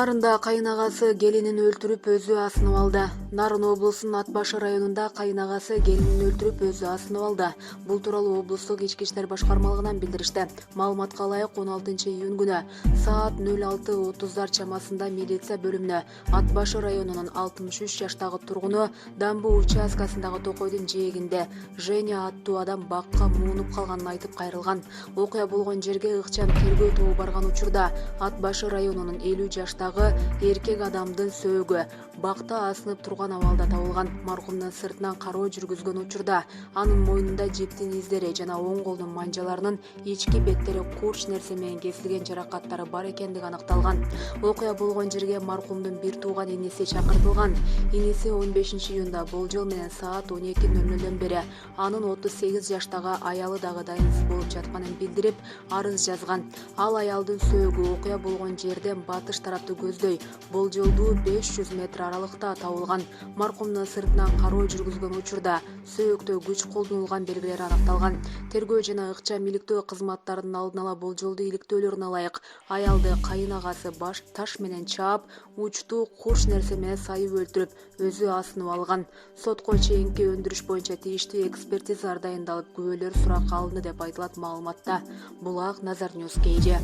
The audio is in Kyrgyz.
Нарында кайынагасы келинин өлтүрүп өзү асынып алды. Нарын облусунун Ат башы районунда кайынагасы келинин өлтүрүп өзү асынып алды. Бул тууралуу облустук ички иштер башкармалыгынан билдиришти. Маалыматка ылайык 16-июнь күнү саат 06:30 чамасында милиция бөлүмүнө Ат башы районунун 63 жаштагы тургуну Дамбы участкасындагы токойдун жээгинде Женя аттуу адам бакка муунуп калганын айтып кайрылган. Окуя болгон жерге ыкчам тергөө тобу барган учурда Ат башы районунун 50 жаштагы эркек адамдын сөөгү бакта асынып турган абалда табылган. Маркумдун сыртынан кароо жүргүзгөн учурда анын мойнунда жиптин издери жана оң колдун манжаларынын ички беттери курч нерсе менен кесилген жаракаттары бар экендиги аныкталган. Окуя болгон жерге маркумдун бир тууган иниси чакыртылган. Иниси 15-июнда болжол менен саат 12:00дөн бери анын 38 жаштагы аялы дагы дайынсыз болуп жатканын билдирип, арыз жазган. Ал аялдын сөөгү окуя болгон жерден батыш тарапты көздөй болжолдуу 500 метр аралыкта табылган. Маркумдун сыртынан кароо жүргүзгөн учурда сөөктө күч колдонулган белгилери аныкталган. Тергөө жана ыкчам иликтөө кызматтарынын алдын ала болжолдуу иликтөөлөрүнө ылайык аялды кайынагасы баш таш менен чаап, учтуу курч нерсе менен сайып өлтүрүп, өзү асынып алган. Сотко чейинки өндүрүш боюнча тийиштүү экспертизалар дайындалып, күбөлөр суракка алынды деп айтылат маалыматта. Булак Назар Ньюс KG.